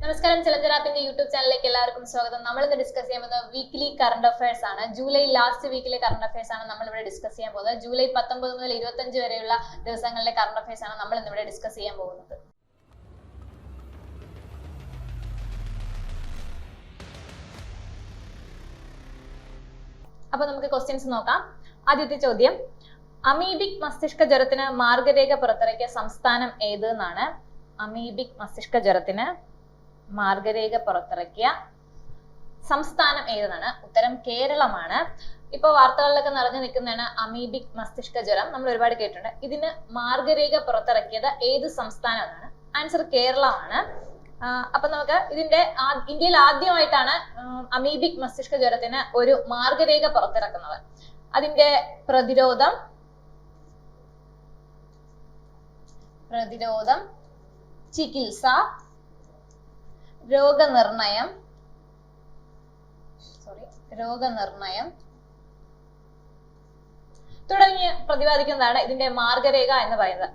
നമസ്കാരം, ചിലഞ്ചറാപ്പിന്റെ യൂട്യൂബ് ചാനലിലേക്ക് എല്ലാവർക്കും സ്വാഗതം. നമ്മൾ ഇന്ന് ഡിസ്കസ് ചെയ്യാൻ പോകുന്നത് വീക്ക്ലി കറണ്ട് അഫയേഴ്സ് ആണ്. ജൂലൈ ലാസ്റ്റ് വീക്കിലെ കറണ്ട് അഫയേഴ്സ് ആണ് നമ്മൾ ഇവിടെ ഡിസ്കസ് ചെയ്യാൻ പോകുന്നത്. ജൂലൈ 19 മുതൽ 25 വരെയുള്ള ദിവസങ്ങളിലെ കറണ്ട് അഫയേഴ്സ് ആണ് നമ്മൾ ഇന്ന് ഇവിടെ ഡിസ്കസ് ചെയ്യാൻ പോകുന്നത്. അപ്പൊ നമുക്ക് ക്വസ്റ്റ്യൻസ് നോക്കാം. ആദ്യത്തെ ചോദ്യം, അമീബിക് മസ്തിഷ്ക ജ്വരത്തിന് മാർഗരേഖ പുറത്തിറക്കിയ സംസ്ഥാനം ഏത് എന്നാണ്. അമീബിക് മസ്തിഷ്ക ജ്വരത്തിന് മാർഗരേഖ പുറത്തിറക്കിയ സംസ്ഥാനം ഏതെന്നാണ്. ഉത്തരം കേരളമാണ്. ഇപ്പൊ വാർത്തകളിലൊക്കെ നിറഞ്ഞു നിൽക്കുന്നതാണ് അമീബിക് മസ്തിഷ്ക ജ്വരം. നമ്മൾ ഒരുപാട് കേട്ടിട്ടുണ്ട്. ഇതിന് മാർഗരേഖ പുറത്തിറക്കിയത് ഏത് സംസ്ഥാനം എന്നാണ്. ആൻസർ കേരളമാണ്. അപ്പൊ നമുക്ക് ഇന്ത്യയിൽ ആദ്യമായിട്ടാണ് അമീബിക് മസ്തിഷ്ക ജ്വരത്തിന് ഒരു മാർഗരേഖ പുറത്തിറക്കുന്നത്. അതിന്റെ പ്രതിരോധം, ചികിത്സ, രോഗനിർണയം തുടങ്ങിയ പ്രതിപാദിക്കുന്നതാണ് ഇതിന്റെ മാർഗരേഖ എന്ന് പറയുന്നത്.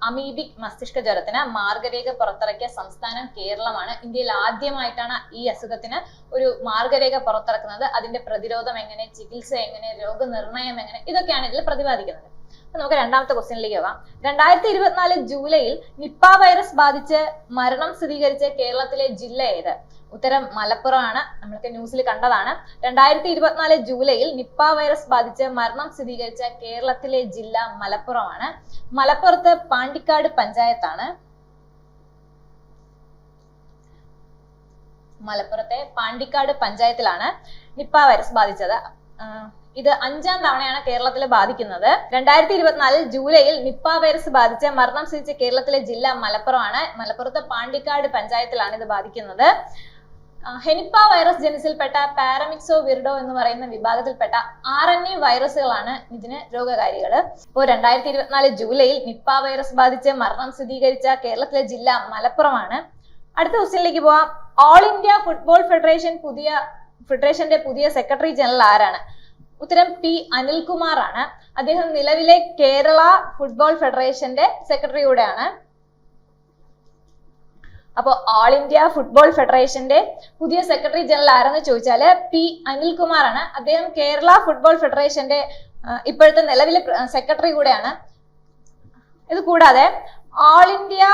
അമീബിക് മസ്തിഷ്ക ജ്വരത്തിന് മാർഗരേഖ പുറത്തിറക്കിയ സംസ്ഥാനം കേരളമാണ്. ഇന്ത്യയിൽ ആദ്യമായിട്ടാണ് ഈ അസുഖത്തിന് ഒരു മാർഗരേഖ പുറത്തിറക്കുന്നത്. അതിന്റെ പ്രതിരോധം എങ്ങനെ, ചികിത്സ എങ്ങനെ, രോഗനിർണയം എങ്ങനെ, ഇതൊക്കെയാണ് ഇതിൽ പ്രതിപാദിക്കുന്നത്. നമുക്ക് രണ്ടാമത്തെ ക്വസ്റ്റ്യനിലേക്ക് പോകാം. 2024 ജൂലൈയിൽ നിപ്പ വൈറസ് ബാധിച്ച് മരണം സ്ഥിരീകരിച്ച കേരളത്തിലെ ജില്ല ഏത്? ഉത്തരം മലപ്പുറമാണ്. നമ്മൾക്ക് ന്യൂസിൽ കണ്ടതാണ്. 2024 ജൂലൈയിൽ നിപ്പ വൈറസ് ബാധിച്ച് മരണം സ്ഥിരീകരിച്ച കേരളത്തിലെ ജില്ല മലപ്പുറമാണ്. മലപ്പുറത്ത് പാണ്ടിക്കാട് പഞ്ചായത്താണ്. മലപ്പുറത്തെ പാണ്ടിക്കാട് പഞ്ചായത്തിലാണ് നിപ്പ വൈറസ് ബാധിച്ചത്. ഇത് 5ാം തവണയാണ് കേരളത്തിൽ ബാധിക്കുന്നത്. 2024 ജൂലൈയിൽ നിപ്പ വൈറസ് ബാധിച്ച് മരണം സ്ഥിരീകരിച്ച കേരളത്തിലെ ജില്ല മലപ്പുറമാണ്. മലപ്പുറത്തെ പാണ്ടിക്കാട് പഞ്ചായത്തിലാണ് ഇത് ബാധിക്കുന്നത്. ഹെനിപ്പ വൈറസ് ജനുസിൽപ്പെട്ട പാരമിക്സോ വിർഡോ എന്ന് പറയുന്ന വിഭാഗത്തിൽപ്പെട്ട RNA വൈറസുകളാണ് ഇതിന് രോഗകാരികൾ. ഇപ്പോൾ 2024 ജൂലൈയിൽ നിപ്പ വൈറസ് ബാധിച്ച് മരണം സ്ഥിരീകരിച്ച കേരളത്തിലെ ജില്ല മലപ്പുറമാണ്. അടുത്ത ക്വസ്റ്റ്യനിലേക്ക് പോവാം. ഓൾ ഇന്ത്യ ഫുട്ബോൾ ഫെഡറേഷന്റെ പുതിയ സെക്രട്ടറി ജനറൽ ആരാണ്? ഉത്തരം P. അനിൽകുമാർ ആണ്. അദ്ദേഹം നിലവിലെ കേരള ഫുട്ബോൾ ഫെഡറേഷന്റെ സെക്രട്ടറി കൂടെയാണ്. അപ്പൊ ഓൾ ഇന്ത്യ ഫുട്ബോൾ ഫെഡറേഷന്റെ പുതിയ സെക്രട്ടറി ജനറൽ ആരെന്ന് ചോദിച്ചാല് P. അനിൽകുമാർ ആണ്. അദ്ദേഹം കേരള ഫുട്ബോൾ ഫെഡറേഷന്റെ ഇപ്പോഴത്തെ നിലവിലെ സെക്രട്ടറി കൂടെയാണ്. ഇത് കൂടാതെ ഓൾ ഇന്ത്യ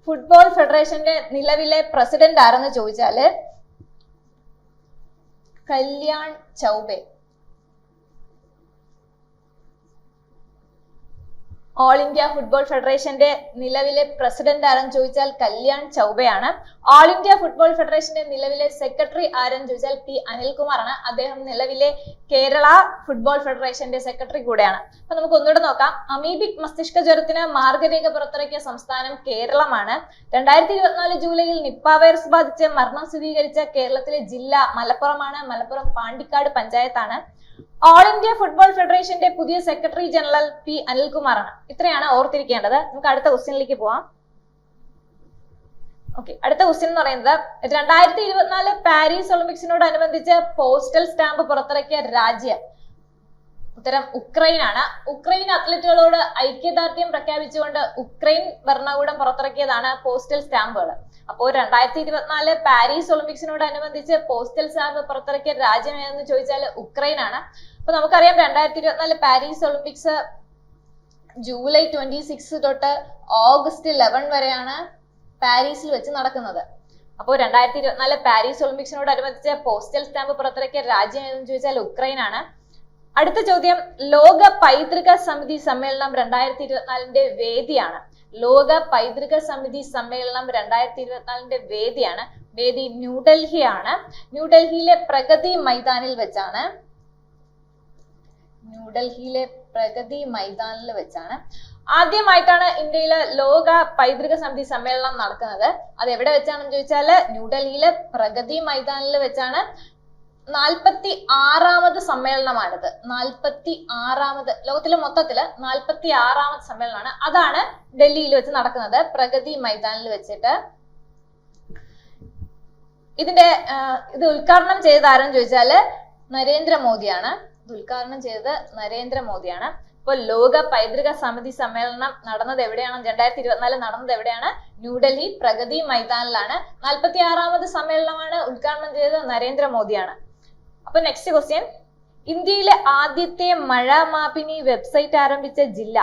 ഫുട്ബോൾ ഫെഡറേഷന്റെ നിലവിലെ പ്രസിഡന്റ് ആരെന്ന് ചോദിച്ചാല് Kalyan Chaubey. All India football ഫെഡറേഷന്റെ നിലവിലെ പ്രസിഡന്റ് ആരെന്ന് ചോദിച്ചാൽ കല്യാൺ ചൗബെയാണ്. ഓൾ ഇന്ത്യ ഫുട്ബോൾ ഫെഡറേഷന്റെ നിലവിലെ സെക്രട്ടറി ആരെന്ന് ചോദിച്ചാൽ P. അനിൽകുമാർ ആണ്. അദ്ദേഹം നിലവിലെ കേരള ഫുട്ബോൾ ഫെഡറേഷന്റെ സെക്രട്ടറി കൂടെയാണ്. അപ്പൊ നമുക്ക് ഒന്നുകൂടെ നോക്കാം. അമീബിക് മസ്തിഷ്ക ജ്വരത്തിന് മാർഗരേഖ പുറത്തിറക്കിയ സംസ്ഥാനം കേരളമാണ്. 2024 ജൂലൈയിൽ നിപ്പ വൈറസ് ബാധിച്ച് മരണം സ്ഥിരീകരിച്ച കേരളത്തിലെ ജില്ല മലപ്പുറമാണ്. മലപ്പുറം പാണ്ടിക്കാട് പഞ്ചായത്താണ്. ഓൾ ഇന്ത്യ ഫുട്ബോൾ ഫെഡറേഷന്റെ പുതിയ സെക്രട്ടറി ജനറൽ P. അനിൽകുമാർ ആണ്. ഇത്രയാണ് ഓർത്തിരിക്കേണ്ടത്. നമുക്ക് അടുത്ത ക്വസ്റ്റ്യനിലേക്ക് പോവാം. അടുത്ത ക്വസ്റ്റ്യൻ എന്ന് പറയുന്നത് 2024 പാരീസ് ഒളിമ്പിക്സിനോടനുബന്ധിച്ച് പോസ്റ്റൽ സ്റ്റാമ്പ് പുറത്തിറക്കിയ രാജ്യം. ഉത്തരം ഉക്രൈൻ ആണ്. ഉക്രൈൻ അത്ലറ്റുകളോട് ഐക്യദാർഢ്യം പ്രഖ്യാപിച്ചുകൊണ്ട് ഉക്രൈൻ ഭരണകൂടം പുറത്തിറക്കിയതാണ് പോസ്റ്റൽ സ്റ്റാമ്പുകൾ. അപ്പോൾ 2024 പാരീസ് ഒളിമ്പിക്സിനോടനുബന്ധിച്ച് പോസ്റ്റൽ സ്റ്റാമ്പ് പുറത്തിറക്കിയ രാജ്യം ഏതെന്ന് ചോദിച്ചാൽ ഉക്രൈൻ ആണ്. അപ്പൊ നമുക്കറിയാം 2024 പാരീസ് ഒളിമ്പിക്സ് ജൂലൈ 26 തൊട്ട് ഓഗസ്റ്റ് 11 വരെയാണ് പാരീസിൽ വെച്ച് നടക്കുന്നത്. അപ്പോൾ 2024 പാരീസ് ഒളിമ്പിക്സിനോടനുബന്ധിച്ച് പോസ്റ്റൽ സ്റ്റാമ്പ് പുറത്തിറക്കിയ രാജ്യം ഏതെന്ന് ചോദിച്ചാൽ ഉക്രൈൻ ആണ്. അടുത്ത ചോദ്യം, ലോക പൈതൃക സമിതി സമ്മേളനം 2024 വേദിയാണ്. ലോക പൈതൃക സമിതി സമ്മേളനം 2024 വേദിയാണ്. വേദി ന്യൂഡൽഹിയാണ്. ന്യൂഡൽഹിയിലെ പ്രഗതി മൈതാനിൽ വെച്ചാണ് ആദ്യമായിട്ടാണ് ഇന്ത്യയിലെ ലോക പൈതൃക സമിതി സമ്മേളനം നടക്കുന്നത്. അത് എവിടെ വെച്ചാണെന്ന് ചോദിച്ചാൽ ന്യൂഡൽഹിയിലെ പ്രഗതി മൈതാനിൽ വെച്ചാണ്. 46ാമത് സമ്മേളനമാണിത്. 46ാമത് ലോകത്തിലെ മൊത്തത്തില് 46ാമത് സമ്മേളനമാണ്. അതാണ് ഡൽഹിയിൽ വെച്ച് നടക്കുന്നത്, പ്രഗതി മൈതാനിൽ വെച്ചിട്ട്. ഇത് ഉദ്ഘാടനം ചെയ്തത് ആരെന്ന് ചോദിച്ചാല് നരേന്ദ്രമോദിയാണ്. അപ്പോൾ ലോക പൈതൃക സമിതി സമ്മേളനം നടന്നത് എവിടെയാണ്? 2024 നടന്നത് എവിടെയാണ്? ന്യൂഡൽഹി പ്രഗതി മൈതാനിലാണ്. 46ാമത് സമ്മേളനമാണ്. ഉദ്ഘാടനം ചെയ്തത് നരേന്ദ്രമോദിയാണ്. അപ്പൊ നെക്സ്റ്റ് ക്വസ്റ്റ്യൻ, ഇന്ത്യയിലെ ആദ്യത്തെ മഴ മാപിനി വെബ്സൈറ്റ് ആരംഭിച്ച ജില്ല.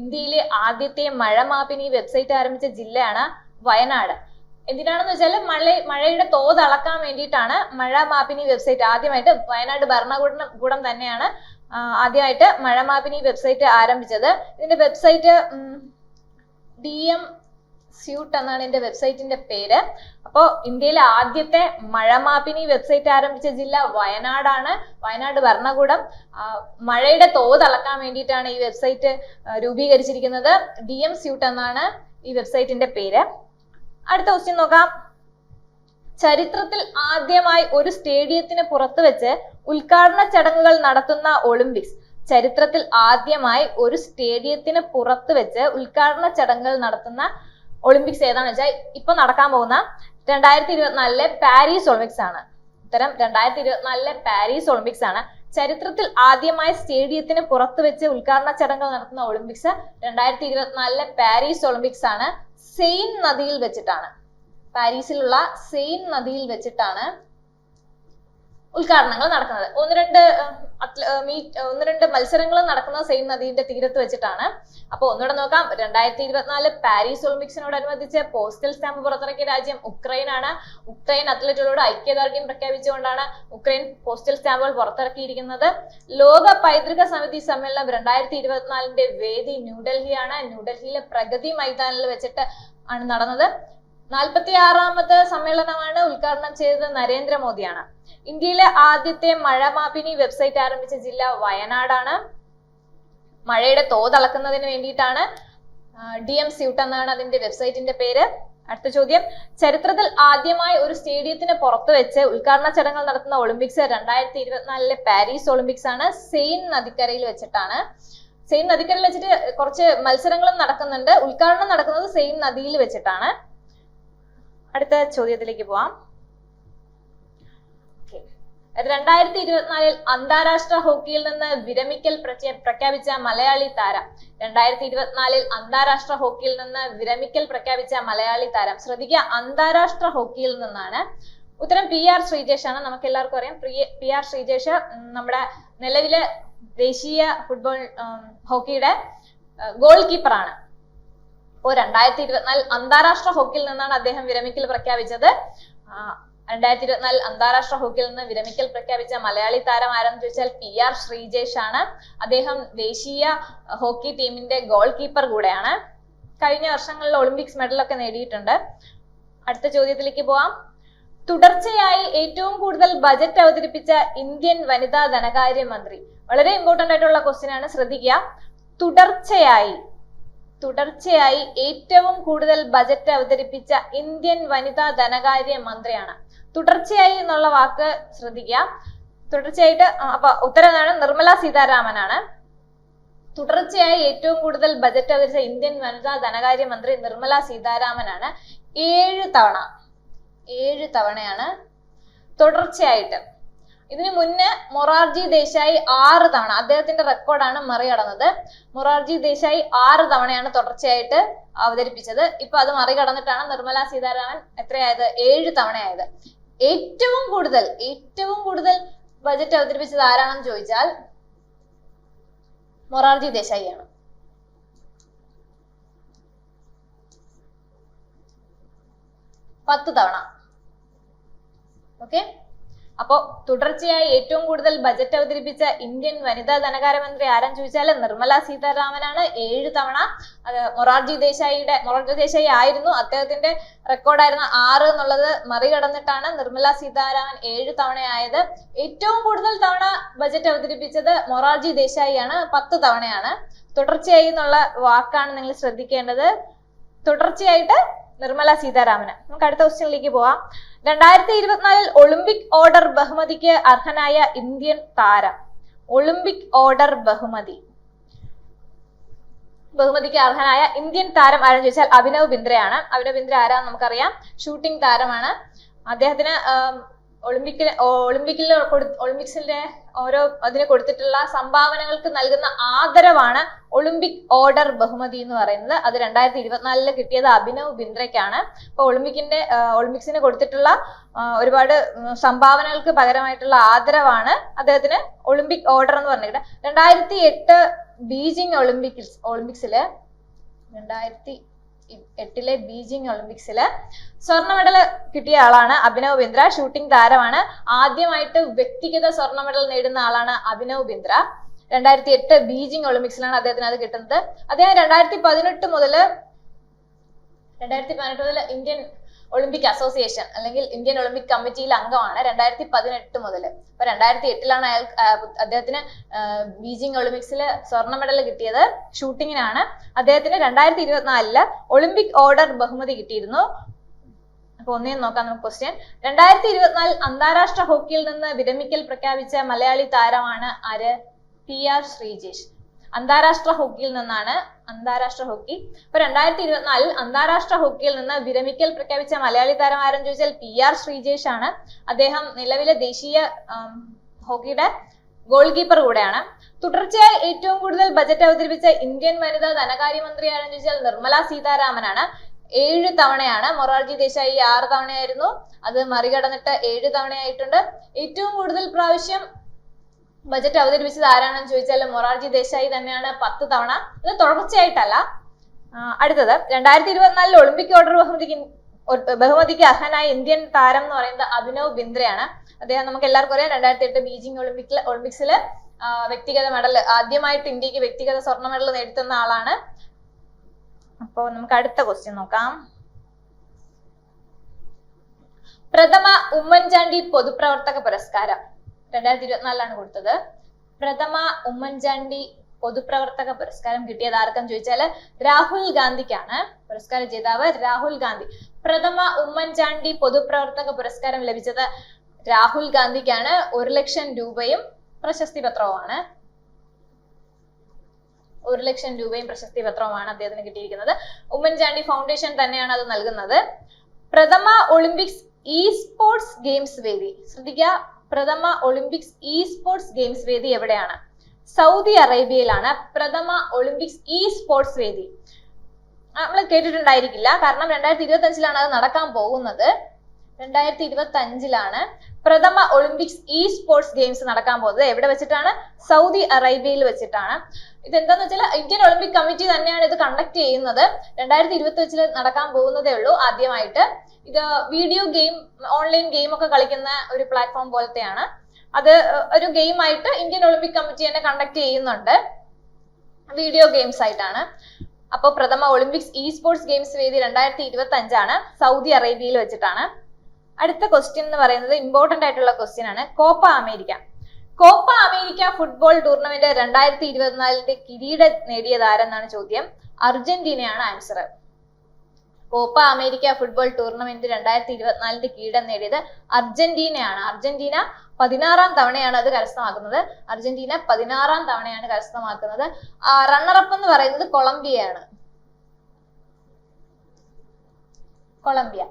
ഇന്ത്യയിലെ ആദ്യത്തെ മഴ മാപിനി വെബ്സൈറ്റ് ആരംഭിച്ച ജില്ലയാണ് വയനാട്. എന്തിനാണെന്ന് വെച്ചാൽ മഴയുടെ തോത് അളക്കാൻ വേണ്ടിയിട്ടാണ് മഴ മാപിനി വെബ്സൈറ്റ് ആദ്യമായിട്ട് വയനാട് ഭരണകൂടം തന്നെയാണ് ആദ്യമായിട്ട് മഴ മാപിനി വെബ്സൈറ്റ് ആരംഭിച്ചത്. ഇതിന്റെ വെബ്സൈറ്റ് DM സ്യൂട്ട് എന്നാണ് ഇതിന്റെ വെബ്സൈറ്റിന്റെ പേര്. അപ്പോൾ ഇന്ത്യയിലെ ആദ്യത്തെ മഴ മാപിനി വെബ്സൈറ്റ് ആരംഭിച്ച ജില്ല വയനാടാണ്. വയനാട് ഭരണകൂടം മഴയുടെ തോത് അളക്കാൻ വേണ്ടിയിട്ടാണ് ഈ വെബ്സൈറ്റ് രൂപീകരിച്ചിരിക്കുന്നത്. DM സ്യൂട്ട് എന്നാണ് ഈ വെബ്സൈറ്റിന്റെ പേര്. അടുത്ത ക്വസ്റ്റ്യൻ നോക്കാം. ചരിത്രത്തിൽ ആദ്യമായി ഒരു സ്റ്റേഡിയത്തിന് പുറത്ത് വെച്ച് ഉദ്ഘാടന ചടങ്ങുകൾ നടത്തുന്ന ഒളിമ്പിക്സ്. ചരിത്രത്തിൽ ആദ്യമായി ഒരു സ്റ്റേഡിയത്തിന് പുറത്ത് വെച്ച് ഉദ്ഘാടന ചടങ്ങുകൾ നടത്തുന്ന ഒളിമ്പിക്സ് ഏതാണെന്ന് വെച്ചാൽ ഇപ്പൊ നടക്കാൻ പോകുന്ന 2024 പാരീസ് ഒളിമ്പിക്സ് ആണ്. ഉത്തരം 2024 പാരീസ് ഒളിമ്പിക്സ് ആണ്. ചരിത്രത്തിൽ ആദ്യമായി സ്റ്റേഡിയത്തിന് പുറത്ത് വെച്ച് ഉദ്ഘാടന ചടങ്ങുകൾ നടത്തുന്ന ഒളിമ്പിക്സ് 2024 പാരീസ് ഒളിമ്പിക്സ് ആണ്. സെയിൻ നദിയിൽ വെച്ചിട്ടാണ്. പാരീസിലുള്ള സെയിൻ നദിയിൽ വെച്ചിട്ടാണ് ഉദ്ഘാടനങ്ങൾ നടക്കുന്നത്. ഒന്ന് രണ്ട് മത്സരങ്ങൾ നടക്കുന്നത് സെയിൻ നദിയുടെ തീരത്ത് വെച്ചിട്ടാണ്. അപ്പൊ ഒന്നുകൂടെ നോക്കാം. 2024 പാരീസ് ഒളിമ്പിക്സിനോടനുബന്ധിച്ച് പോസ്റ്റൽ സ്റ്റാമ്പ് പുറത്തിറക്കിയ രാജ്യം ഉക്രൈനാണ്. ഉക്രൈൻ അത്ലറ്റുകളോട് ഐക്യദാർഢ്യം പ്രഖ്യാപിച്ചുകൊണ്ടാണ് ഉക്രൈൻ പോസ്റ്റൽ സ്റ്റാമ്പുകൾ പുറത്തിറക്കിയിരിക്കുന്നത്. ലോക പൈതൃക സമിതി സമ്മേളനം 2024 വേദി ന്യൂഡൽഹിയാണ്. ന്യൂഡൽഹിയിലെ പ്രഗതി മൈതാനിൽ വെച്ചിട്ട് ആണ് നടന്നത്. 46ാമത് സമ്മേളനമാണ്. ഉദ്ഘാടനം ചെയ്തത് നരേന്ദ്രമോദിയാണ്. ഇന്ത്യയിലെ ആദ്യത്തെ മഴ മാപിനി വെബ്സൈറ്റ് ആരംഭിച്ച ജില്ല വയനാടാണ്. മഴയുടെ തോത് അളക്കുന്നതിന് വേണ്ടിയിട്ടാണ്. DM സ്യൂട്ട് എന്നാണ് അതിന്റെ വെബ്സൈറ്റിന്റെ പേര്. അടുത്ത ചോദ്യം, ചരിത്രത്തിൽ ആദ്യമായി ഒരു സ്റ്റേഡിയത്തിന് പുറത്ത് വെച്ച് ഉദ്ഘാടന ചടങ്ങുകൾ നടത്തുന്ന ഒളിമ്പിക്സ് 2024 പാരീസ് ഒളിമ്പിക്സ് ആണ്. സെയിൻ നദിക്കരയിൽ വെച്ചിട്ടാണ്. സെയിൻ നദിക്കരയിൽ വെച്ചിട്ട് കുറച്ച് മത്സരങ്ങളും നടക്കുന്നുണ്ട്. ഉദ്ഘാടനം നടക്കുന്നത് സെയിൻ നദിയിൽ വെച്ചിട്ടാണ്. അടുത്ത ചോദ്യത്തിലേക്ക് പോവാം. 2024 അന്താരാഷ്ട്ര ഹോക്കിയിൽ നിന്ന് വിരമിക്കൽ പ്രഖ്യാപിച്ച മലയാളി താരം. 2024 അന്താരാഷ്ട്ര ഹോക്കിയിൽ നിന്ന് വിരമിക്കൽ പ്രഖ്യാപിച്ച മലയാളി താരം. ശ്രദ്ധിക്കുക, അന്താരാഷ്ട്ര ഹോക്കിയിൽ നിന്നാണ്. ഉത്തരം PR ശ്രീജേഷ് ആണ്. നമുക്ക് എല്ലാവർക്കും അറിയാം PR ശ്രീജേഷ് നമ്മുടെ നിലവിലെ ദേശീയ ഫുട്ബോൾ ഹോക്കിയുടെ ഗോൾ കീപ്പർ ആണ്. അപ്പോൾ 2024 അന്താരാഷ്ട്ര ഹോക്കിയിൽ നിന്നാണ് അദ്ദേഹം വിരമിക്കൽ പ്രഖ്യാപിച്ചത്. 2024 അന്താരാഷ്ട്ര ഹോക്കിയിൽ നിന്ന് വിരമിക്കൽ പ്രഖ്യാപിച്ച മലയാളി താരം ആരെന്ന് ചോദിച്ചാൽ PR ശ്രീജേഷ് ആണ്. അദ്ദേഹം ദേശീയ ഹോക്കി ടീമിന്റെ ഗോൾ കീപ്പർ കൂടെയാണ്. കഴിഞ്ഞ വർഷങ്ങളിൽ ഒളിമ്പിക്സ് മെഡലൊക്കെ നേടിയിട്ടുണ്ട്. അടുത്ത ചോദ്യത്തിലേക്ക് പോവാം. തുടർച്ചയായി ഏറ്റവും കൂടുതൽ ബജറ്റ് അവതരിപ്പിച്ച ഇന്ത്യൻ വനിതാ ധനകാര്യ മന്ത്രി. വളരെ ഇമ്പോർട്ടന്റ് ആയിട്ടുള്ള ക്വസ്റ്റ്യൻ ആണ്, ശ്രദ്ധിക്കുക. തുടർച്ചയായി ഏറ്റവും കൂടുതൽ ബജറ്റ് അവതരിപ്പിച്ച ഇന്ത്യൻ വനിതാ ധനകാര്യ മന്ത്രിയാണ്. തുടർച്ചയായി എന്നുള്ള വാക്ക് ശ്രദ്ധിക്കുക. തുടർച്ചയായിട്ട് അപ്പൊ ഉത്തരമാണ് നിർമ്മല സീതാരാമൻ ആണ്. തുടർച്ചയായി ഏറ്റവും കൂടുതൽ ബജറ്റ് അവതരിച്ച ഇന്ത്യൻ വനിതാ ധനകാര്യ മന്ത്രി നിർമ്മല സീതാരാമൻ ആണ്. 7 തവണയാണ് തുടർച്ചയായിട്ട്. ഇതിനു മുന്നേ മൊറാർജി ദേശായി 6 തവണ, അദ്ദേഹത്തിന്റെ റെക്കോർഡാണ് മറികടന്നത്. മൊറാർജി ദേശായി 6 തവണയാണ് തുടർച്ചയായിട്ട് അവതരിപ്പിച്ചത്. ഇപ്പൊ അത് മറികടന്നിട്ടാണ് നിർമ്മല സീതാരാമൻ എത്രയായത്? 7 തവണയായത്. ഏറ്റവും കൂടുതൽ ബജറ്റ് അവതരിപ്പിച്ചത് ആരാണെന്ന് ചോദിച്ചാൽ മൊറാർജി ദേശായി ആണ്. 10 തവണ. ഓക്കെ, അപ്പോ തുടർച്ചയായി ഏറ്റവും കൂടുതൽ ബജറ്റ് അവതരിപ്പിച്ച ഇന്ത്യൻ വനിതാ ധനകാര്യമന്ത്രി ആരാന്ന് ചോദിച്ചാൽ നിർമ്മല സീതാരാമനാണ്. 7 തവണ. അത് മൊറാർജി ദേശായി ആയിരുന്നു, അദ്ദേഹത്തിന്റെ റെക്കോർഡായിരുന്ന 6 എന്നുള്ളത് മറികടന്നിട്ടാണ് നിർമ്മല സീതാരാമൻ 7 തവണയായത്. ഏറ്റവും കൂടുതൽ തവണ ബജറ്റ് അവതരിപ്പിച്ചത് മൊറാർജി ദേശായി ആണ്, 10 തവണയാണ്. തുടർച്ചയായി എന്നുള്ള വാക്കാണ് നിങ്ങൾ ശ്രദ്ധിക്കേണ്ടത്. തുടർച്ചയായിട്ട് നിർമ്മല സീതാരാമന്. നമുക്ക് അടുത്ത ക്വസ്റ്റ്യനിലേക്ക് പോവാം. 2024 ഒളിമ്പിക് ഓർഡർ ബഹുമതിക്ക് അർഹനായ ഇന്ത്യൻ താരം. ഒളിമ്പിക് ഓർഡർ ബഹുമതിക്ക് അർഹനായ ഇന്ത്യൻ താരം ആരെന്ന് ചോദിച്ചാൽ അഭിനവ് ബിന്ദ്രയാണ്. അഭിനവ് ബിന്ദ്ര ആരാന്ന് നമുക്കറിയാം, ഷൂട്ടിംഗ് താരമാണ്. അദ്ദേഹത്തിന് ഒളിമ്പിക്സിന്റെ ഓരോ അതിന് കൊടുത്തിട്ടുള്ള സംഭാവനകൾക്ക് നൽകുന്ന ആദരവാണ് ഒളിമ്പിക് ഓർഡർ ബഹുമതി എന്ന് പറയുന്നത്. അത് 2024 കിട്ടിയത് അഭിനവ് ബിന്ദ്രയ്ക്കാണ്. അപ്പൊ ഒളിമ്പിക്സിന് കൊടുത്തിട്ടുള്ള ഒരുപാട് സംഭാവനകൾക്ക് പകരമായിട്ടുള്ള ആദരവാണ് അദ്ദേഹത്തിന് ഒളിമ്പിക് ഓർഡർ എന്ന് പറഞ്ഞിട്ട്. 2008 ബീജിംഗ് ഒളിമ്പിക്സില് 2008 ബീജിംഗ് ഒളിമ്പിക്സില് സ്വർണ്ണ മെഡൽ കിട്ടിയ ആളാണ് അഭിനവ് ബിന്ദ്ര. ഷൂട്ടിംഗ് താരമാണ്. ആദ്യമായിട്ട് വ്യക്തിഗത സ്വർണ്ണ മെഡൽ നേടുന്ന ആളാണ് അഭിനവ് ബിന്ദ്ര. 2008 ബീജിംഗ് ഒളിമ്പിക്സിലാണ് അദ്ദേഹത്തിന് അത് കിട്ടുന്നത്. അദ്ദേഹം 2018 മുതൽ ഇന്ത്യൻ ഒളിമ്പിക് അസോസിയേഷൻ അല്ലെങ്കിൽ ഇന്ത്യൻ ഒളിമ്പിക് കമ്മിറ്റിയിൽ അംഗമാണ് 2018 മുതൽ. അപ്പൊ 2008 അദ്ദേഹത്തിന് ബീജിംഗ് ഒളിമ്പിക്സിൽ സ്വർണ്ണ മെഡൽ കിട്ടിയത് ഷൂട്ടിങ്ങിനാണ്. അദ്ദേഹത്തിന് 2024 ഒളിമ്പിക് ഓർഡർ ബഹുമതി കിട്ടിയിരുന്നു. അപ്പൊ ഒന്നേന്ന് നോക്കാം നമുക്ക് ക്വസ്റ്റ്യൻ. 2024 അന്താരാഷ്ട്ര ഹോക്കിയിൽ നിന്ന് വിരമിക്കൽ പ്രഖ്യാപിച്ച മലയാളി താരമാണ് ആര്? PR ശ്രീജേഷ്. അന്താരാഷ്ട്ര ഹോക്കിയിൽ നിന്നാണ്. അന്താരാഷ്ട്ര ഹോക്കി. അപ്പൊ 2024 അന്താരാഷ്ട്ര ഹോക്കിയിൽ നിന്ന് വിരമിക്കൽ പ്രഖ്യാപിച്ച മലയാളി താരം ആരെന്ന് ചോദിച്ചാൽ PR ശ്രീജേഷ് ആണ്. അദ്ദേഹം നിലവിലെ ദേശീയ ഹോക്കിയുടെ ഗോൾ കീപ്പർ കൂടെയാണ്. തുടർച്ചയായി ഏറ്റവും കൂടുതൽ ബജറ്റ് അവതരിപ്പിച്ച ഇന്ത്യൻ വനിതാ ധനകാര്യമന്ത്രി ആരെന്ന് ചോദിച്ചാൽ നിർമ്മല സീതാരാമനാണ്. 7 തവണയാണ്. മൊറാർജി ദേശായി 6 തവണയായിരുന്നു. അത് മറികടന്നിട്ട് 7 തവണയായിട്ടുണ്ട്. ഏറ്റവും കൂടുതൽ പ്രാവശ്യം ബജറ്റ് അവതരിപ്പിച്ചത് ആരാണെന്ന് ചോദിച്ചാൽ മൊറാർജി ദേശായി തന്നെയാണ്, 10 തവണ. ഇത് തുടർച്ചയായിട്ടല്ല. അടുത്തത് 2024 ഒളിമ്പിക് ഓർഡർ ബഹുമതിക്ക് അർഹനായ ഇന്ത്യൻ താരം എന്ന് പറയുന്നത് അഭിനവ് ബിന്ദ്രയാണ്. അദ്ദേഹം നമുക്ക് എല്ലാവർക്കും അറിയാം 2008 ബീജിംഗ് ഒളിമ്പിക്സിൽ വ്യക്തിഗത മെഡൽ ആദ്യമായിട്ട് ഇന്ത്യക്ക് വ്യക്തിഗത സ്വർണ്ണ മെഡൽ നേടിത്തന്ന ആളാണ്. അപ്പോ നമുക്ക് അടുത്ത ക്വസ്റ്റ്യൻ നോക്കാം. പ്രഥമ ഉമ്മൻചാണ്ടി പൊതുപ്രവർത്തക പുരസ്കാരം 2024 കൊടുത്തത്. പ്രഥമ ഉമ്മൻചാണ്ടി പൊതുപ്രവർത്തക പുരസ്കാരം കിട്ടിയത് ആർക്കെന്ന് ചോദിച്ചാൽ രാഹുൽ ഗാന്ധിക്കാണ്. പുരസ്കാര ജേതാവ് രാഹുൽ ഗാന്ധി. പ്രഥമ ഉമ്മൻചാണ്ടി പൊതുപ്രവർത്തക പുരസ്കാരം ലഭിച്ചത് രാഹുൽ ഗാന്ധിക്കാണ്. 1 ലക്ഷം രൂപയും പ്രശസ്തി പത്രവുമാണ്. 1 ലക്ഷം രൂപയും പ്രശസ്തി പത്രവുമാണ് അദ്ദേഹത്തിന് കിട്ടിയിരിക്കുന്നത്. ഉമ്മൻചാണ്ടി ഫൗണ്ടേഷൻ തന്നെയാണ് അത് നൽകുന്നത്. പ്രഥമ ഒളിമ്പിക്സ് സ്പോർട്സ് ഗെയിംസ് വേദി. ശ്രദ്ധിക്കുക, പ്രഥമ ഒളിമ്പിക്സ് സ്പോർട്സ് ഗെയിംസ് വേദി എവിടെയാണ്? സൗദി അറേബ്യയിലാണ് പ്രഥമ ഒളിമ്പിക്സ് സ്പോർട്സ് വേദി. നമ്മൾ കേട്ടിട്ടുണ്ടായിരിക്കില്ല, കാരണം 2025 അത് നടക്കാൻ പോകുന്നത്. 2025 പ്രഥമ ഒളിമ്പിക്സ് സ്പോർട്സ് ഗെയിംസ് നടക്കാൻ പോകുന്നത്. എവിടെ വെച്ചിട്ടാണ്? സൗദി അറേബ്യയിൽ വെച്ചിട്ടാണ്. ഇതെന്താന്ന് വെച്ചാൽ ഇന്ത്യൻ ഒളിമ്പിക് കമ്മിറ്റി തന്നെയാണ് ഇത് കണ്ടക്ട് ചെയ്യുന്നത്. 2025 നടക്കാൻ പോകുന്നതേ ഉള്ളൂ ആദ്യമായിട്ട്. ഇത് വീഡിയോ ഗെയിം, ഓൺലൈൻ ഗെയിം ഒക്കെ കളിക്കുന്ന ഒരു പ്ലാറ്റ്ഫോം പോലത്തെയാണ്. അത് ഒരു ഗെയിം ആയിട്ട് ഇന്ത്യൻ ഒളിമ്പിക് കമ്മിറ്റി തന്നെ കണ്ടക്ട് ചെയ്യുന്നുണ്ട്. വീഡിയോ ഗെയിംസ് ആയിട്ടാണ്. അപ്പൊ പ്രഥമ ഒളിമ്പിക്സ് സ്പോർട്സ് ഗെയിംസ് വേദി 2025 സൗദി അറേബ്യയിൽ വെച്ചിട്ടാണ്. അടുത്ത ക്വസ്റ്റ്യൻ എന്ന് പറയുന്നത് ഇമ്പോർട്ടന്റ് ആയിട്ടുള്ള ക്വസ്റ്റ്യൻ ആണ്. Copa America. Copa America football tournament 2024 കിരീടം നേടിയത് ആരെന്നാണ് ചോദ്യം. അർജന്റീനയാണ് answer. Copa America football tournament 2024 കിരീടം നേടിയത് അർജന്റീനയാണ്. അർജന്റീന 16ാം തവണയാണ് അത് കരസ്ഥമാക്കുന്നത്. അർജന്റീന 16ാം തവണയാണ് കരസ്ഥമാക്കുന്നത്. റണ്ണറപ്പ് എന്ന് പറയുന്നത് കൊളംബിയയാണ്. കൊളംബിയ.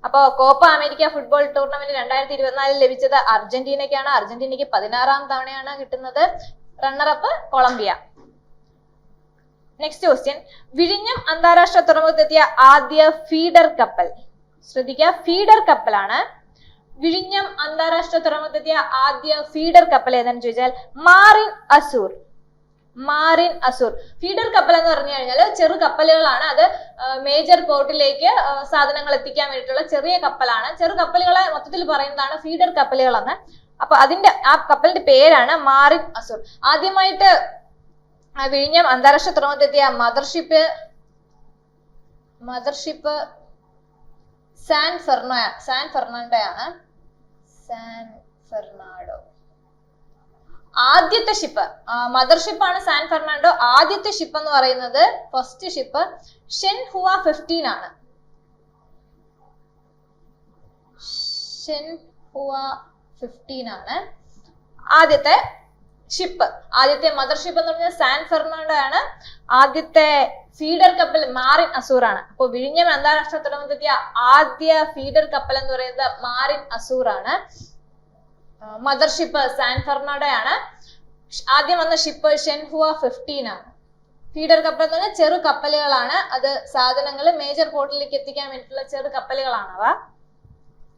അപ്പോ കോപ്പ അമേരിക്ക ഫുട്ബോൾ ടൂർണമെന്റ് 2024 ലഭിച്ചത് അർജന്റീനയ്ക്കാണ്. അർജന്റീനയ്ക്ക് 16ാം തവണയാണ് കിട്ടുന്നത്. Runner up Colombia. Next question. വിഴിഞ്ഞം അന്താരാഷ്ട്ര തുറമുഖത്തെത്തിയ ആദ്യ ഫീഡർ കപ്പൽ. ശ്രദ്ധിക്കുക, ഫീഡർ കപ്പലാണ്. വിഴിഞ്ഞം അന്താരാഷ്ട്ര തുറമുഖത്തെത്തിയ ആദ്യ ഫീഡർ കപ്പൽ ഏതാണെന്ന് ചോദിച്ചാൽ മാറിൻ അസൂർ. മാറിൻ അസൂർ. ഫീഡർ കപ്പൽ എന്ന് പറഞ്ഞു കഴിഞ്ഞാൽ ചെറു കപ്പലുകളാണ്. അത് മേജർ പോർട്ടിലേക്ക് സാധനങ്ങൾ എത്തിക്കാൻ വേണ്ടിയിട്ടുള്ള ചെറിയ കപ്പലാണ്. ചെറു കപ്പലുകളെ മൊത്തത്തിൽ പറയുന്നതാണ് ഫീഡർ കപ്പലുകൾ എന്ന്. അപ്പൊ ആ കപ്പലിന്റെ പേരാണ് മാറിൻ അസൂർ. ആദ്യമായിട്ട് വിഴിഞ്ഞം അന്താരാഷ്ട്ര തുറമുഖത്തെത്തിയ mothership San Fernando. San Fernando. ആദ്യത്തെ ഷിപ്പ് മദർഷിപ്പാണ് സാൻ ഫെർണാണ്ടോ. ആദ്യത്തെ ഷിപ്പ് എന്ന് പറയുന്നത് ഫസ്റ്റ് ഷിപ്പ് ഷെൻഹുവ 15 ആണ്. ഷെൻഹുവ 15 ആണ് ആദ്യത്തെ മദർഷിപ്പ് എന്ന് പറഞ്ഞാൽ സാൻ ഫെർണാണ്ടോ ആണ്. ആദ്യത്തെ ഫീഡർ കപ്പൽ മാറിൻ അസൂർ ആണ്. അപ്പോൾ വിഴിഞ്ഞം അന്താരാഷ്ട്ര തുറമുഖത്തെത്തിയ ആദ്യ ഫീഡർ കപ്പൽ എന്ന് പറയുന്നത് മാറിൻ അസൂർ ആണ്. മദർഷിപ്പ് സാൻ ഫെർണാണ്ടോ ആണ്. ആദ്യം വന്ന ഷിപ്പ് ഷെൻഹുവ 15 ആണ്. ഫീഡർ കപ്പൽ എന്ന് പറഞ്ഞാൽ ചെറു കപ്പലുകളാണ്. അത് സാധനങ്ങൾ മേജർ പോർട്ടിലേക്ക് എത്തിക്കാൻ വേണ്ടിയിട്ടുള്ള ചെറു കപ്പലുകളാണ് അവ.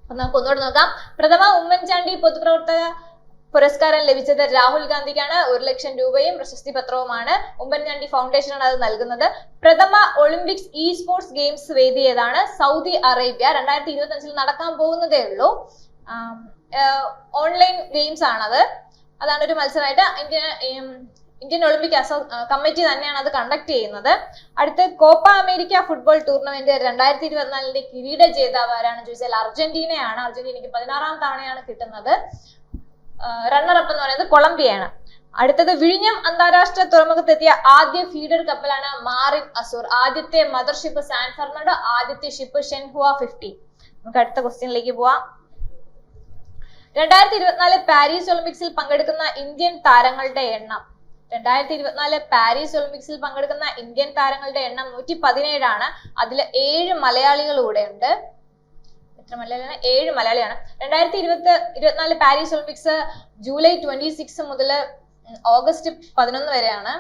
അപ്പൊ നമുക്ക് ഒന്നുകൂടെ നോക്കാം. പ്രഥമ ഉമ്മൻചാണ്ടി പൊതുപ്രവർത്തക പുരസ്കാരം ലഭിച്ചത് രാഹുൽ ഗാന്ധിക്കാണ്. 1 ലക്ഷം രൂപയും പ്രശസ്തി പത്രവുമാണ്. ഉമ്മൻചാണ്ടി ഫൗണ്ടേഷനാണ് അത് നൽകുന്നത്. പ്രഥമ ഒളിമ്പിക്സ് ഇ സ്പോർട്സ് ഗെയിംസ് വേദി ഏതാണ്? Saudi Arabia. 2025 നടക്കാൻ പോകുന്നതേ ഉള്ളൂ. ഓൺലൈൻ ഗെയിംസ് ആണത്. അതാണ് ഒരു മത്സരമായിട്ട് ഇന്ത്യൻ ഒളിമ്പിക് കമ്മിറ്റി തന്നെയാണ് അത് കണ്ടക്ട് ചെയ്യുന്നത്. അടുത്ത് കോപ്പ അമേരിക്ക ഫുട്ബോൾ ടൂർണമെന്റ് 2024 കിരീട ജേതാവ് ആരാണ് ചോദിച്ചാൽ അർജന്റീനയാണ്. അർജന്റീനയ്ക്ക് 16ാം തവണയാണ് കിട്ടുന്നത്. റണ്ണർ അപ്പ് എന്ന് പറയുന്നത് കൊളംബിയയാണ്. അടുത്തത് വിഴിഞ്ഞം അന്താരാഷ്ട്ര തുറമുഖത്തെത്തിയ ആദ്യ ഫീഡർ കപ്പലാണ് മാറിൻ അസൂർ. ആദ്യത്തെ മദർഷിപ്പ് സാൻ ഫെർണാണ്ടോ, ആദ്യത്തെ ഷിപ്പ് ഷെൻഹുവ 15. നമുക്ക് അടുത്ത ക്വസ്റ്റ്യനിലേക്ക് പോവാം. 2024 പാരീസ് ഒളിമ്പിക്സിൽ പങ്കെടുക്കുന്ന ഇന്ത്യൻ താരങ്ങളുടെ എണ്ണം. 2024 പാരീസ് ഒളിമ്പിക്സിൽ പങ്കെടുക്കുന്ന ഇന്ത്യൻ താരങ്ങളുടെ എണ്ണം 117 ആണ്. അതിൽ 7 മലയാളികൾ കൂടെ ഉണ്ട്. എത്ര മലയാളിയാണ്? 7 മലയാളിയാണ്. 2024 പാരീസ് ഒളിമ്പിക്സ് ജൂലൈ 26 മുതൽ ഓഗസ്റ്റ് 11 വരെയാണ്.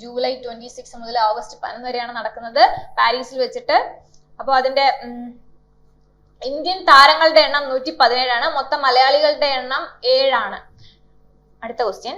ജൂലൈ 26 മുതൽ ഓഗസ്റ്റ് 11 വരെയാണ് നടക്കുന്നത് പാരീസിൽ വെച്ചിട്ട്. അപ്പൊ അതിന്റെ ഇന്ത്യൻ താരങ്ങളുടെ എണ്ണം 117 ആണ്. മൊത്തം മലയാളികളുടെ എണ്ണം 7 ആണ്. അടുത്ത ക്വസ്റ്റ്യൻ.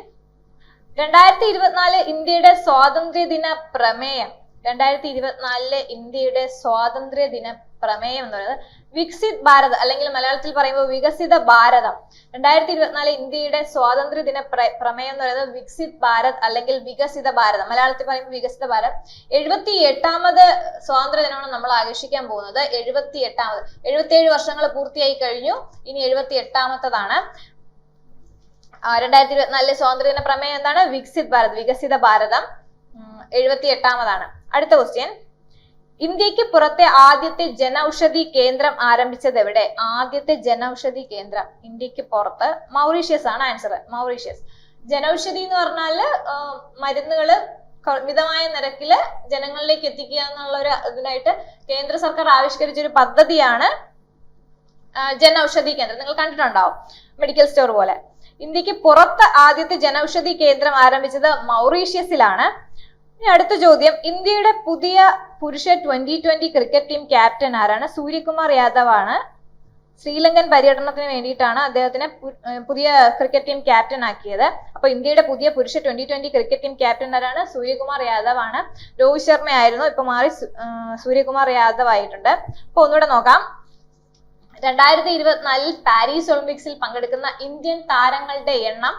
2024 ഇന്ത്യയുടെ സ്വാതന്ത്ര്യ ദിന പ്രമേയം. 2024 ഇന്ത്യയുടെ സ്വാതന്ത്ര്യ ദിന പ്രമേയം എന്ന് പറയുന്നത് വികസിത് ഭാരത്, അല്ലെങ്കിൽ മലയാളത്തിൽ പറയുമ്പോൾ വികസിത ഭാരതം. 2024 ഇന്ത്യയുടെ സ്വാതന്ത്ര്യ ദിന പ്രമേയം എന്ന് പറയുന്നത് വികസിത് ഭാരത് അല്ലെങ്കിൽ വികസിത ഭാരതം. മലയാളത്തിൽ പറയുമ്പോൾ വികസിത ഭാരത്. 78ാമത് സ്വാതന്ത്ര്യ ദിനമാണ് നമ്മൾ ആഘോഷിക്കാൻ പോകുന്നത്. 78ാമത്. 77 വർഷങ്ങൾ പൂർത്തിയായി കഴിഞ്ഞു. ഇനി 78ാമത്തതാണ്. 2024 സ്വാതന്ത്ര്യ ദിന പ്രമേയം എന്താണ്? വികസിത് ഭാരത്, വികസിത ഭാരതം. 78ാമതാണ്. അടുത്ത ക്വസ്റ്റ്യൻ. ഇന്ത്യക്ക് പുറത്തെ ആദ്യത്തെ ജനൌഷധി കേന്ദ്രം ആരംഭിച്ചത് എവിടെ? ആദ്യത്തെ ജനൌഷധി കേന്ദ്രം ഇന്ത്യക്ക് പുറത്ത് മൗറീഷ്യസ് ആണ് ആൻസർ. മൗറീഷ്യസ്. ജനൌഷധി എന്ന് പറഞ്ഞാല് മരുന്നുകള് മിതമായ നിരക്കില് ജനങ്ങളിലേക്ക് എത്തിക്കുക എന്നുള്ള ഒരു ഇതിനായിട്ട് കേന്ദ്ര സർക്കാർ ആവിഷ്കരിച്ച ഒരു പദ്ധതിയാണ് ജനൌഷധി കേന്ദ്രം. നിങ്ങൾ കണ്ടിട്ടുണ്ടാവും, മെഡിക്കൽ സ്റ്റോർ പോലെ. ഇന്ത്യക്ക് പുറത്ത് ആദ്യത്തെ ജനൌഷധി കേന്ദ്രം ആരംഭിച്ചത് മൗറീഷ്യസിലാണ്. ഇനി അടുത്ത ചോദ്യം. ഇന്ത്യയുടെ പുതിയ പുരുഷ 2020 ക്രിക്കറ്റ് ടീം ക്യാപ്റ്റൻ ആരാണ്? സൂര്യകുമാർ യാദവ് ആണ്. ശ്രീലങ്കൻ പര്യടനത്തിന് വേണ്ടിയിട്ടാണ് അദ്ദേഹത്തിനെ പുതിയ ക്രിക്കറ്റ് ടീം ക്യാപ്റ്റൻ ആക്കിയത്. അപ്പൊ ഇന്ത്യയുടെ പുതിയ പുരുഷ 2020 ക്രിക്കറ്റ് ടീം ക്യാപ്റ്റൻ ആരാണ്? സൂര്യകുമാർ യാദവ് ആണ്. രോഹിത് ശർമ്മ ആയിരുന്നു, ഇപ്പൊ മാറി സൂര്യകുമാർ യാദവ് ആയിട്ടുണ്ട്. അപ്പൊ ഒന്നുകൂടെ നോക്കാം. 2024 പാരീസ് ഒളിമ്പിക്സിൽ പങ്കെടുക്കുന്ന ഇന്ത്യൻ താരങ്ങളുടെ എണ്ണം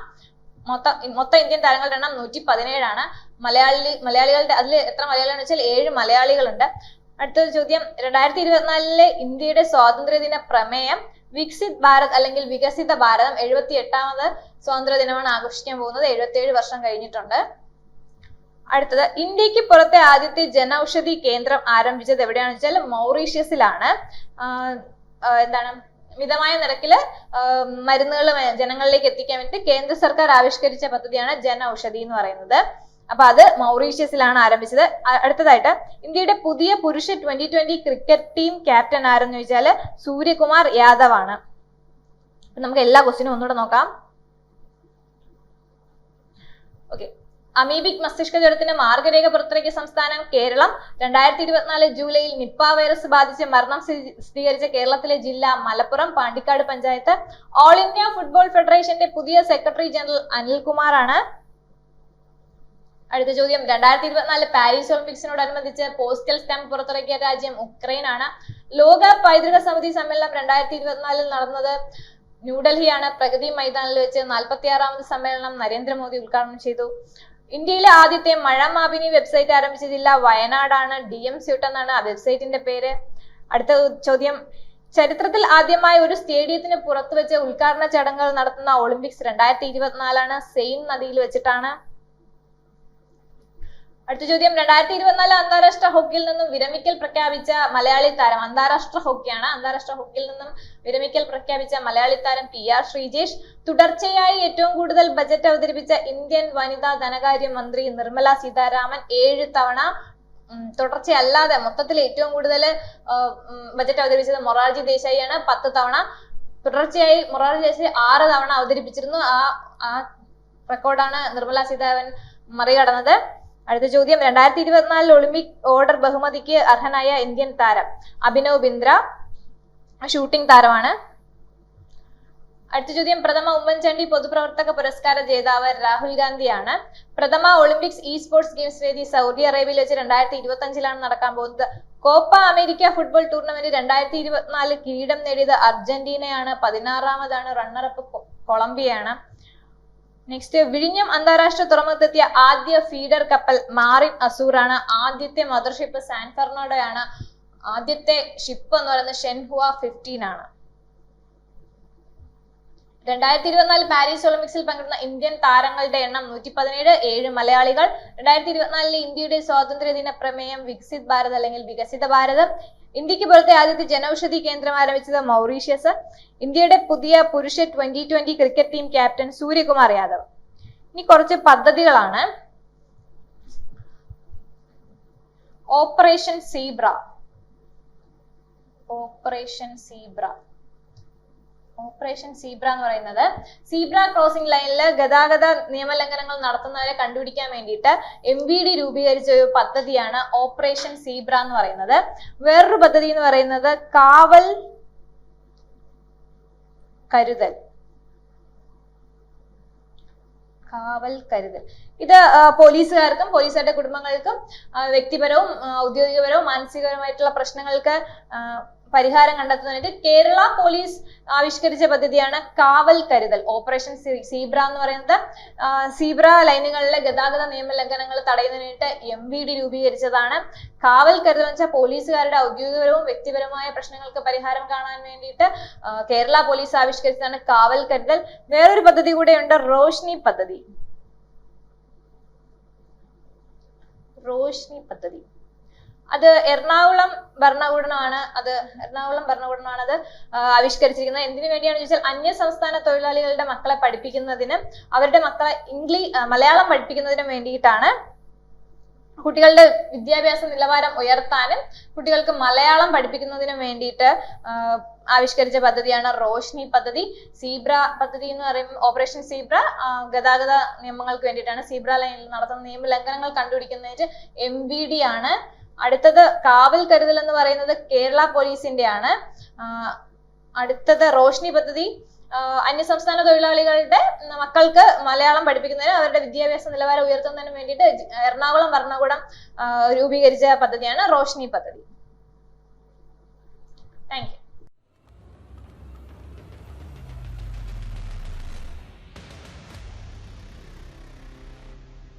മൊത്തം ഇന്ത്യൻ താരങ്ങളുടെ എണ്ണം 117 ആണ്. മലയാളികളുടെ അതിൽ എത്ര മലയാളികളാണെന്ന് വെച്ചാൽ 7 മലയാളികളുണ്ട്. അടുത്ത ചോദ്യം. 2024 ഇന്ത്യയുടെ സ്വാതന്ത്ര്യ ദിന പ്രമേയം വികസിത് ഭാരത് അല്ലെങ്കിൽ വികസിത ഭാരതം. 78ാമത് സ്വാതന്ത്ര്യ ദിനമാണ് ആഘോഷിക്കാൻ പോകുന്നത്. 77 വർഷം കഴിഞ്ഞിട്ടുണ്ട്. അടുത്തത്. ഇന്ത്യക്ക് പുറത്തെ ആദ്യത്തെ ജനൌഷധി കേന്ദ്രം ആരംഭിച്ചത് എവിടെയാണെന്ന് വെച്ചാൽ മൗറീഷ്യസിലാണ്. എന്താണ്? മിതമായ നിരക്കില് മരുന്നുകൾ ജനങ്ങളിലേക്ക് എത്തിക്കാൻ വേണ്ടി കേന്ദ്ര സർക്കാർ ആവിഷ്കരിച്ച പദ്ധതിയാണ് ജനൌഷധി എന്ന് പറയുന്നത്. അപ്പൊ അത് മൗറീഷ്യസിലാണ് ആരംഭിച്ചത്. അടുത്തതായിട്ട്. ഇന്ത്യയുടെ പുതിയ പുരുഷ 2020 ക്രിക്കറ്റ് ടീം ക്യാപ്റ്റൻ ആരെന്ന് ചോദിച്ചാല് സൂര്യകുമാർ യാദവ് ആണ്. നമുക്ക് എല്ലാ ക്വസ്റ്റിനും ഒന്നുകൂടെ നോക്കാം. ഓക്കെ. അമീബിക് മസ്തിഷ്ക ജ്വരത്തിന് മാർഗരേഖ പുറത്തിറക്കിയ സംസ്ഥാനം കേരളം. 2024 ജൂലൈയിൽ നിപ്പ വൈറസ് ബാധിച്ച് മരണം സ്ഥിരീകരിച്ച കേരളത്തിലെ ജില്ല Malappuram, Pandikkad panchayat. All India football ഫെഡറേഷന്റെ പുതിയ സെക്രട്ടറി ജനറൽ അനിൽകുമാർ ആണ്. അടുത്ത ചോദ്യം. 2024 പാരീസ് ഒളിമ്പിക്സിനോടനുബന്ധിച്ച് പോസ്റ്റൽ സ്റ്റാമ്പ് പുറത്തിറക്കിയ രാജ്യം ഉക്രൈൻ ആണ്. ലോക പൈതൃക സമിതി സമ്മേളനം 2024 നടന്നത് ന്യൂഡൽഹിയാണ്. പ്രഗതി മൈതാനിൽ വെച്ച് 46ാമത് സമ്മേളനം നരേന്ദ്രമോദി ഉദ്ഘാടനം ചെയ്തു. ഇന്ത്യയിലെ ആദ്യത്തെ മഴമാപിനി വെബ്സൈറ്റ് ആരംഭിച്ച ജില്ല വയനാടാണ്. DM സ്യൂട്ട് എന്നാണ് ആ വെബ്സൈറ്റിന്റെ പേര്. അടുത്ത ചോദ്യം. ചരിത്രത്തിൽ ആദ്യമായി ഒരു സ്റ്റേഡിയത്തിന് പുറത്തു വെച്ച് ഉദ്ഘാടന ചടങ്ങുകൾ നടത്തുന്ന ഒളിമ്പിക്സ് 2024 ആണ്. സെയിൻ നദിയിൽ വെച്ചിട്ടാണ്. അടുത്ത ചോദ്യം, 2024 അന്താരാഷ്ട്ര ഹോക്കിയിൽ നിന്നും വിരമിക്കൽ പ്രഖ്യാപിച്ച മലയാളി താരം. അന്താരാഷ്ട്ര ഹോക്കിയാണ്. അന്താരാഷ്ട്ര ഹോക്കിയിൽ നിന്നും വിരമിക്കൽ പ്രഖ്യാപിച്ച മലയാളി താരം PR ശ്രീജേഷ്. തുടർച്ചയായി ഏറ്റവും കൂടുതൽ ബജറ്റ് അവതരിപ്പിച്ച ഇന്ത്യൻ വനിതാ ധനകാര്യ മന്ത്രി നിർമ്മല സീതാരാമൻ 7 തവണ. തുടർച്ചയല്ലാതെ മൊത്തത്തിൽ ഏറ്റവും കൂടുതൽ ബജറ്റ് അവതരിപ്പിച്ചത് മൊറാർജി ദേശായിയാണ്, 10 തവണ. തുടർച്ചയായി മൊറാർജി ദേശായി 6 തവണ അവതരിപ്പിച്ചിരുന്നു. ആ റെക്കോർഡാണ് നിർമ്മല സീതാരാമൻ മറികടന്നത്. അടുത്ത ചോദ്യം, 2024 ഒളിമ്പിക് ഓർഡർ ബഹുമതിക്ക് അർഹനായ ഇന്ത്യൻ താരം. അഭിനവ് ബിന്ദ്ര, ഷൂട്ടിംഗ് താരമാണ്. അടുത്ത ചോദ്യം, പ്രഥമ ഉമ്മൻചാണ്ടി പൊതുപ്രവർത്തക പുരസ്കാര ജേതാവ് രാഹുൽ ഗാന്ധിയാണ്. പ്രഥമ ഒളിമ്പിക്സ് സ്പോർട്സ് ഗെയിംസ് വേദി സൗദി അറേബ്യയിൽ വെച്ച് 2025 നടക്കാൻ പോകുന്നത്. കോപ്പ അമേരിക്ക ഫുട്ബോൾ ടൂർണമെന്റ് 2024 കിരീടം നേടിയത് അർജന്റീനയാണ്. 16ാമതാണ്. റണ്ണറപ്പ് കൊളംബിയയാണ്. നെക്സ്റ്റ്, വിഴിഞ്ഞം അന്താരാഷ്ട്ര തുറമുഖത്തെത്തിയ ആദ്യ ഫീഡർ കപ്പൽ മാറിൻ അസൂറാണ്. ആദ്യത്തെ മദർഷിപ്പ് സാൻ ഫെർണാണ്ടോയാണ്. ആദ്യത്തെ ഷിപ്പ് എന്ന് പറയുന്നത് ഷെൻഹുവ 15 ആണ്. 2024 പാരീസ് ഒളിമ്പിക്സിൽ പങ്കെടുക്കുന്ന ഇന്ത്യൻ താരങ്ങളുടെ എണ്ണം 117, 7 മലയാളികൾ. 2024 ഇന്ത്യയുടെ സ്വാതന്ത്ര്യദിന പ്രമേയം വികസിത് ഭാരത് അല്ലെങ്കിൽ വികസിത ഭാരത്. ഇന്ത്യക്ക് പുറത്തെ ആദ്യത്തെ ജനൌഷധി കേന്ദ്രം ആരംഭിച്ചത് മൗറീഷ്യസ്. ഇന്ത്യയുടെ പുതിയ പുരുഷ 2020 cricket team captain Suryakumar Yadav. ഇനി കുറച്ച് പദ്ധതികളാണ്. Operation zebra. ഓപ്പറേഷൻ സീബ്ര എന്ന് പറയുന്നത് സീബ്ര ക്രോസിംഗ് ലൈനിൽ ഗതാഗത നിയമലംഘനങ്ങൾ നടത്തുന്നവരെ കണ്ടുപിടിക്കാൻ വേണ്ടിയിട്ട് MVD രൂപീകരിച്ച ഒരു പദ്ധതിയാണ് ഓപ്പറേഷൻ സീബ്ര എന്ന് പറയുന്നത്. വേറൊരു പദ്ധതി എന്ന് പറയുന്നത് കാവൽ കരുതൽ. ഇത് പോലീസുകാർക്കും പോലീസുകാരുടെ കുടുംബങ്ങൾക്കും വ്യക്തിപരവും ഔദ്യോഗികപരവും മാനസികപരമായിട്ടുള്ള പ്രശ്നങ്ങൾക്ക് പരിഹാരം കണ്ടെത്തുന്നതിനായിട്ട് കേരള പോലീസ് ആവിഷ്കരിച്ച പദ്ധതിയാണ് കാവൽ കരുതൽ. ഓപ്പറേഷൻ സീബ്ര എന്ന് പറയുന്നത് സീബ്ര ലൈനുകളിലെ ഗതാഗത നിയമലംഘനങ്ങൾ തടയുന്നതിനായിട്ട് MVD രൂപീകരിച്ചതാണ്. കാവൽ കരുതൽ എന്ന് വെച്ചാൽ പോലീസുകാരുടെ ഔദ്യോഗികപരവും വ്യക്തിപരമായ പ്രശ്നങ്ങൾക്ക് പരിഹാരം കാണാൻ വേണ്ടിയിട്ട് കേരള പോലീസ് ആവിഷ്കരിച്ചതാണ് കാവൽ കരുതൽ. വേറൊരു പദ്ധതി കൂടെയുണ്ട്, റോഷ്നി പദ്ധതി. അത് എറണാകുളം ഭരണകൂടമാണ് അത് ആവിഷ്കരിച്ചിരിക്കുന്നത്. എന്തിനു വേണ്ടിയാണെന്ന് ചോദിച്ചാൽ അന്യ സംസ്ഥാന തൊഴിലാളികളുടെ മക്കളെ പഠിപ്പിക്കുന്നതിനും അവരുടെ മക്കളെ മലയാളം പഠിപ്പിക്കുന്നതിനും വേണ്ടിയിട്ടാണ്. കുട്ടികളുടെ വിദ്യാഭ്യാസ നിലവാരം ഉയർത്താനും കുട്ടികൾക്ക് മലയാളം പഠിപ്പിക്കുന്നതിനും വേണ്ടിയിട്ട് ആവിഷ്കരിച്ച പദ്ധതിയാണ് റോഷ്നി പദ്ധതി. സീബ്ര പദ്ധതി എന്ന് പറയുമ്പോൾ ഓപ്പറേഷൻ സീബ്ര ഗതാഗത നിയമങ്ങൾക്ക് വേണ്ടിയിട്ടാണ്. സീബ്ര ലൈനിൽ നടത്തുന്ന നിയമലംഘനങ്ങൾ കണ്ടുപിടിക്കുന്നതിന് MVD ആണ്. അടുത്തത് കാവൽ കരുതൽ എന്ന് പറയുന്നത് കേരള പോലീസിന്റെ ആണ്. അടുത്തത് റോഷ്നി പദ്ധതി അന്യസംസ്ഥാന തൊഴിലാളികളുടെ മക്കൾക്ക് മലയാളം പഠിപ്പിക്കുന്നതിന് അവരുടെ വിദ്യാഭ്യാസ നിലവാരം ഉയർത്തുന്നതിന് വേണ്ടിയിട്ട് എറണാകുളം ഭരണകൂടം രൂപീകരിച്ച പദ്ധതിയാണ് റോഷ്നി പദ്ധതി. Thank you.